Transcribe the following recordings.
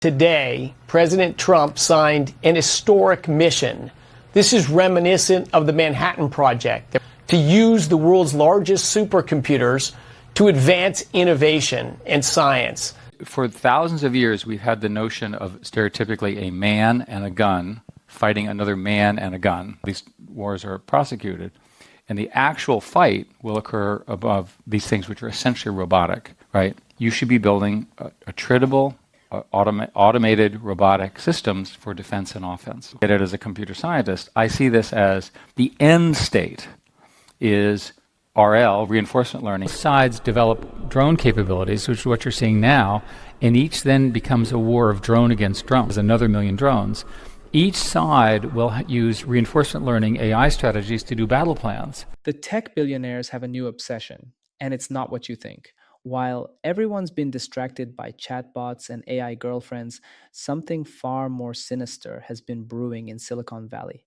Today, President Trump signed an historic mission. This is reminiscent of the Manhattan Project to use the world's largest supercomputers to advance innovation and science. For thousands of years, we've had the notion of stereotypically a man and a gun fighting another man and a gun. These wars are prosecuted. And the actual fight will occur above these things, which are essentially robotic, right? You should be building attritable, automated robotic systems for defense and offense. As a computer scientist, I see this as the end state is RL, reinforcement learning. Sides develop drone capabilities, which is what you're seeing now, and each then becomes a war of drone against drone. There's another million drones. Each side will use reinforcement learning AI strategies to do battle plans. The tech billionaires have a new obsession, and it's not what you think. While everyone's been distracted by chatbots and AI girlfriends, something far more sinister has been brewing in Silicon Valley.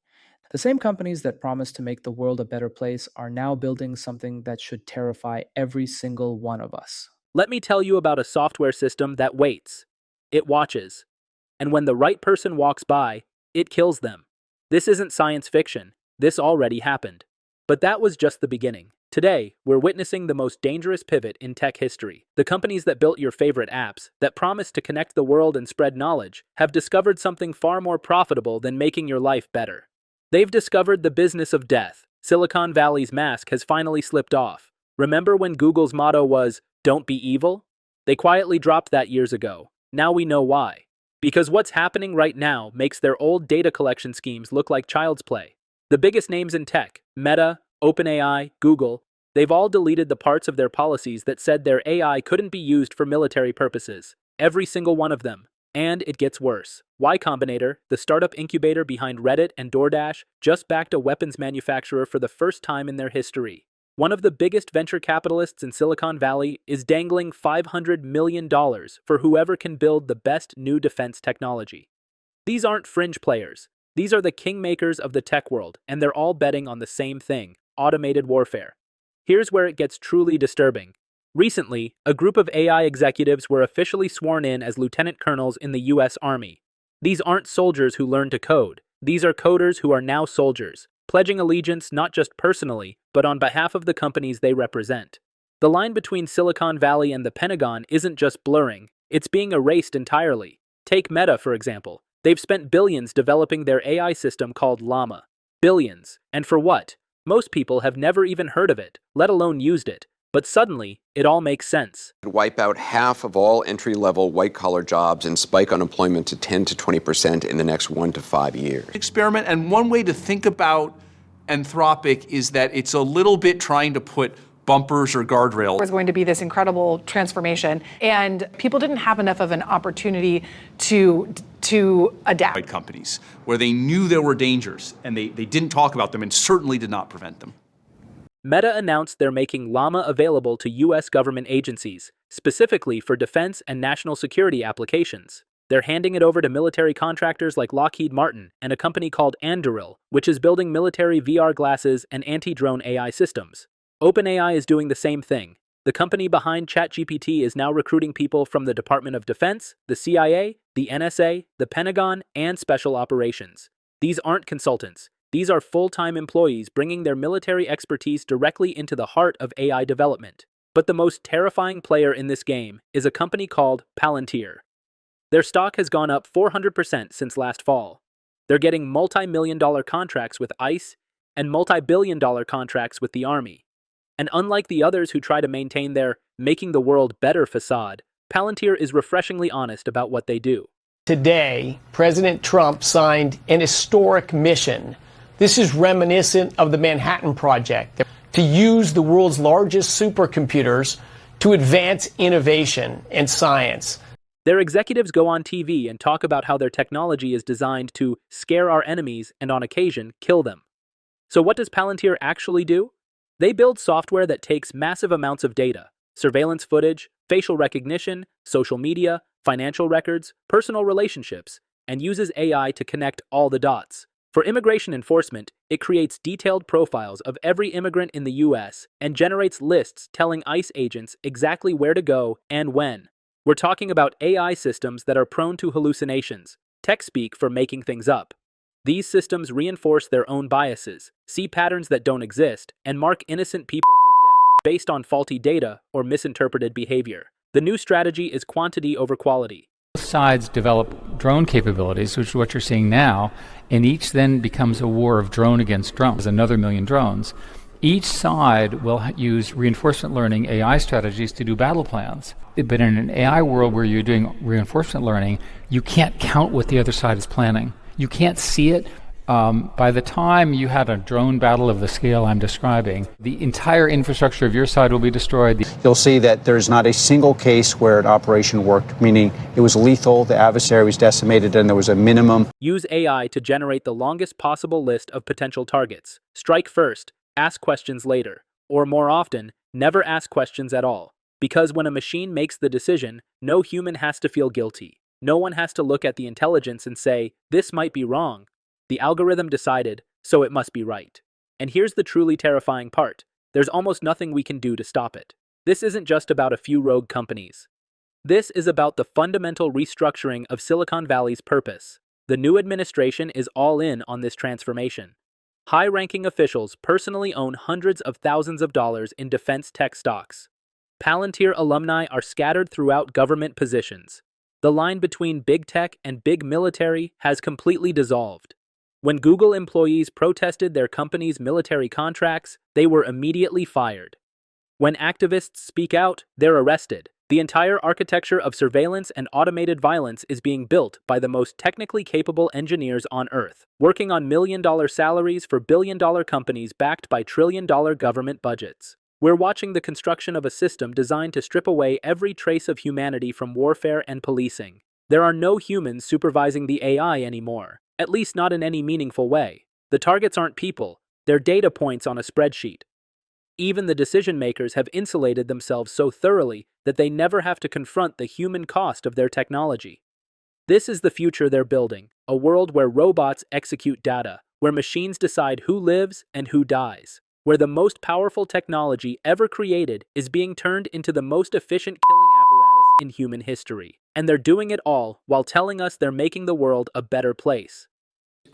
The same companies that promise to make the world a better place are now building something that should terrify every single one of us. Let me tell you about a software system that waits. It watches. And when the right person walks by, it kills them. This isn't science fiction. This already happened. But that was just the beginning. Today, we're witnessing the most dangerous pivot in tech history. The companies that built your favorite apps, that promised to connect the world and spread knowledge, have discovered something far more profitable than making your life better. They've discovered the business of death. Silicon Valley's mask has finally slipped off. Remember when Google's motto was, "Don't be evil"? They quietly dropped that years ago. Now we know why. Because what's happening right now makes their old data collection schemes look like child's play. The biggest names in tech, Meta, OpenAI, Google, they've all deleted the parts of their policies that said their AI couldn't be used for military purposes. Every single one of them. And it gets worse. Y Combinator, the startup incubator behind Reddit and DoorDash, just backed a weapons manufacturer for the first time in their history. One of the biggest venture capitalists in Silicon Valley is dangling $500 million for whoever can build the best new defense technology. These aren't fringe players. These are the kingmakers of the tech world, and they're all betting on the same thing, automated warfare. Here's where it gets truly disturbing. Recently, a group of AI executives were officially sworn in as lieutenant colonels in the U.S. Army. These aren't soldiers who learn to code. These are coders who are now soldiers, pledging allegiance not just personally, but on behalf of the companies they represent. The line between Silicon Valley and the Pentagon isn't just blurring, it's being erased entirely. Take Meta, for example. They've spent billions developing their AI system called Llama. Billions. And for what? Most people have never even heard of it, let alone used it. But suddenly, it all makes sense. Wipe out half of all entry-level white-collar jobs and spike unemployment to 10 to 20% in the next 1 to 5 years. Experiment, and one way to think about Anthropic is that it's a little bit trying to put bumpers or guardrails. It was going to be this incredible transformation, and people didn't have enough of an opportunity to adapt. Companies where they knew there were dangers, and they didn't talk about them and certainly did not prevent them. Meta announced they're making Llama available to U.S. government agencies, specifically for defense and national security applications. They're handing it over to military contractors like Lockheed Martin and a company called Anduril, which is building military VR glasses and anti-drone AI systems. OpenAI is doing the same thing. The company behind ChatGPT is now recruiting people from the Department of Defense, the CIA, the NSA, the Pentagon, and Special Operations. These aren't consultants. These are full-time employees bringing their military expertise directly into the heart of AI development. But the most terrifying player in this game is a company called Palantir. Their stock has gone up 400% since last fall. They're getting multi-million-dollar contracts with ICE and multi-billion-dollar contracts with the Army. And unlike the others who try to maintain their making the world better facade, Palantir is refreshingly honest about what they do. Today, President Trump signed an historic mission. This is reminiscent of the Manhattan Project to use the world's largest supercomputers to advance innovation and science. Their executives go on TV and talk about how their technology is designed to scare our enemies and on occasion kill them. So what does Palantir actually do? They build software that takes massive amounts of data, surveillance footage, facial recognition, social media, financial records, personal relationships, and uses AI to connect all the dots. For immigration enforcement, it creates detailed profiles of every immigrant in the U.S. and generates lists telling ICE agents exactly where to go and when. We're talking about AI systems that are prone to hallucinations, tech speak for making things up. These systems reinforce their own biases, see patterns that don't exist, and mark innocent people for death based on faulty data or misinterpreted behavior. The new strategy is quantity over quality. Both sides develop drone capabilities, which is what you're seeing now, and each then becomes a war of drone against drone. There's another million drones. Each side will use reinforcement learning AI strategies to do battle plans. But in an AI world where you're doing reinforcement learning, you can't count what the other side is planning. You can't see it. By the time you had a drone battle of the scale I'm describing, the entire infrastructure of your side will be destroyed. You'll see that there's not a single case where an operation worked, meaning it was lethal, the adversary was decimated, and there was a minimum. Use AI to generate the longest possible list of potential targets. Strike first, ask questions later. Or more often, never ask questions at all. Because when a machine makes the decision, no human has to feel guilty. No one has to look at the intelligence and say, this might be wrong. The algorithm decided, so it must be right. And here's the truly terrifying part. There's almost nothing we can do to stop it. This isn't just about a few rogue companies. This is about the fundamental restructuring of Silicon Valley's purpose. The new administration is all in on this transformation. High-ranking officials personally own hundreds of thousands of dollars in defense tech stocks. Palantir alumni are scattered throughout government positions. The line between big tech and big military has completely dissolved. When Google employees protested their company's military contracts, they were immediately fired. When activists speak out, they're arrested. The entire architecture of surveillance and automated violence is being built by the most technically capable engineers on Earth, working on million-dollar salaries for billion-dollar companies backed by trillion-dollar government budgets. We're watching the construction of a system designed to strip away every trace of humanity from warfare and policing. There are no humans supervising the AI anymore. At least not in any meaningful way. The targets aren't people, they're data points on a spreadsheet. Even the decision makers have insulated themselves so thoroughly that they never have to confront the human cost of their technology. This is the future they're building, a world where robots execute data, where machines decide who lives and who dies, where the most powerful technology ever created is being turned into the most efficient killing apparatus in human history. And they're doing it all while telling us they're making the world a better place.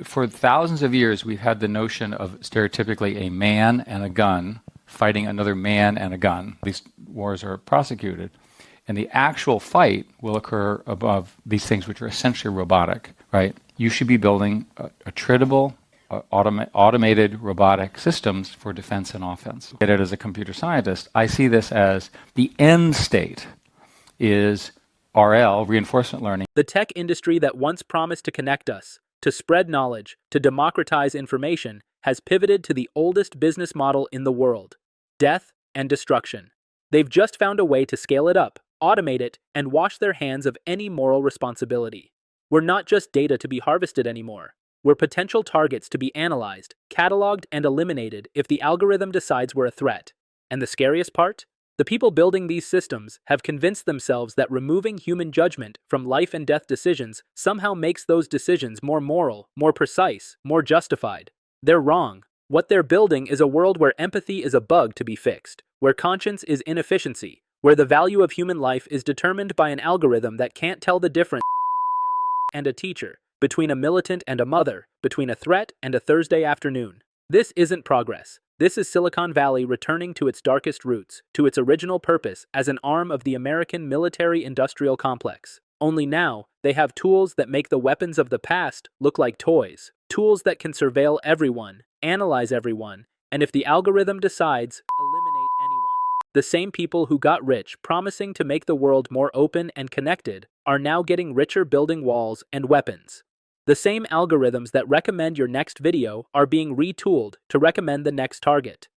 For thousands of years, we've had the notion of stereotypically a man and a gun fighting another man and a gun. These wars are prosecuted. And the actual fight will occur above these things which are essentially robotic, right? You should be building attritable, automated robotic systems for defense and offense. As a computer scientist, I see this as the end state is RL, reinforcement learning. The tech industry that once promised to connect us, to spread knowledge, to democratize information, has pivoted to the oldest business model in the world: death and destruction. They've just found a way to scale it up, automate it, and wash their hands of any moral responsibility. We're not just data to be harvested anymore. We're potential targets to be analyzed, cataloged, and eliminated if the algorithm decides we're a threat. And the scariest part? The people building these systems have convinced themselves that removing human judgment from life and death decisions somehow makes those decisions more moral, more precise, more justified. They're wrong. What they're building is a world where empathy is a bug to be fixed, where conscience is inefficiency, where the value of human life is determined by an algorithm that can't tell the difference between a terrorist and a teacher, between a militant and a mother, between a threat and a Thursday afternoon. This isn't progress. This is Silicon Valley returning to its darkest roots, to its original purpose as an arm of the American military-industrial complex. Only now, they have tools that make the weapons of the past look like toys. Tools that can surveil everyone, analyze everyone, and if the algorithm decides, eliminate anyone. The same people who got rich promising to make the world more open and connected are now getting richer building walls and weapons. The same algorithms that recommend your next video are being retooled to recommend the next target.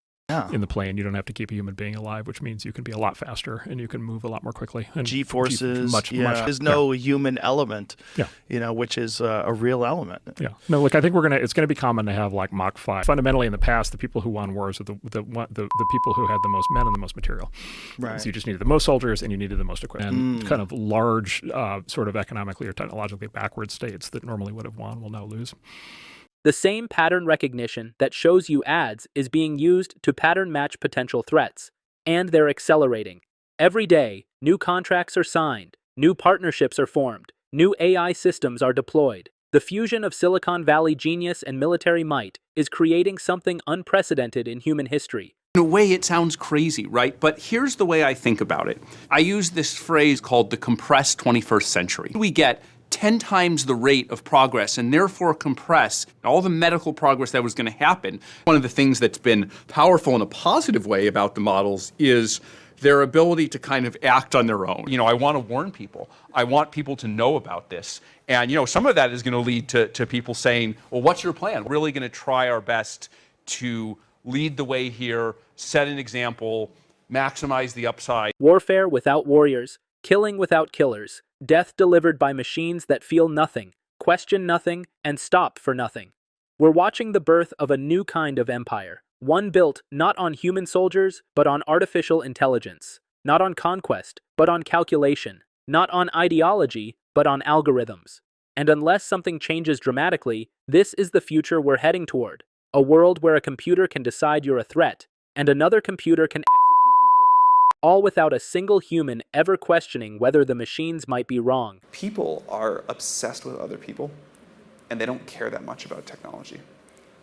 In the plane, you don't have to keep a human being alive, which means you can be a lot faster and you can move a lot more quickly. And G-forces, there's no human element, which is a real element. Yeah. No, look, I think it's going to be common to have like Mach 5. Fundamentally, in the past, the people who won wars are the people who had the most men and the most material. Right. So you just needed the most soldiers and you needed the most equipment. And kind of large, sort of economically or technologically backward states that normally would have won will now lose. The same pattern recognition that shows you ads is being used to pattern match potential threats, and they're accelerating. Every day, new contracts are signed, New partnerships are formed. New AI systems are deployed. The fusion of Silicon Valley genius and military might is creating something unprecedented in human history. In a way, it sounds crazy, right? But here's the way I think about it. I use this phrase called the compressed 21st century. We get 10 times the rate of progress and therefore compress all the medical progress that was going to happen. One of the things that's been powerful in a positive way about the models is their ability to kind of act on their own. I want to warn people. I want people to know about this. And, some of that is going to lead to people saying, well, what's your plan? We're really going to try our best to lead the way here, set an example, maximize the upside. Warfare without warriors, killing without killers, death delivered by machines that feel nothing, question nothing, and stop for nothing. We're watching the birth of a new kind of empire, one built not on human soldiers, but on artificial intelligence, not on conquest, but on calculation, not on ideology, but on algorithms. And unless something changes dramatically, this is the future we're heading toward. A world where a computer can decide you're a threat, and another computer can execute you for it, all without a single human ever questioning whether the machines might be wrong. People are obsessed with other people, and they don't care that much about technology.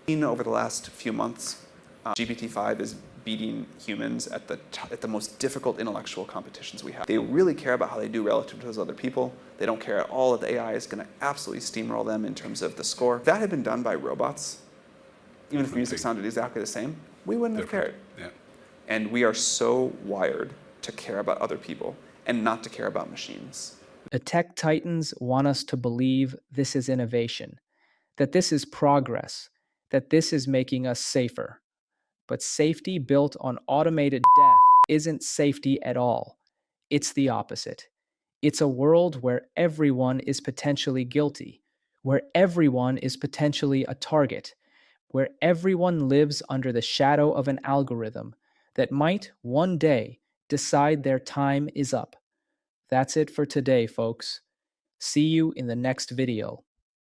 Over the last few months, GPT-5 is beating humans at the most difficult intellectual competitions we have. They really care about how they do relative to those other people. They don't care at all that the AI is going to absolutely steamroll them in terms of the score. If that had been done by robots, even if music sounded exactly the same, we wouldn't have cared. Yeah. And we are so wired to care about other people and not to care about machines. The tech titans want us to believe this is innovation, that this is progress, that this is making us safer. But safety built on automated death isn't safety at all. It's the opposite. It's a world where everyone is potentially guilty, where everyone is potentially a target, where everyone lives under the shadow of an algorithm that might one day decide their time is up. That's it for today, folks. See you in the next video.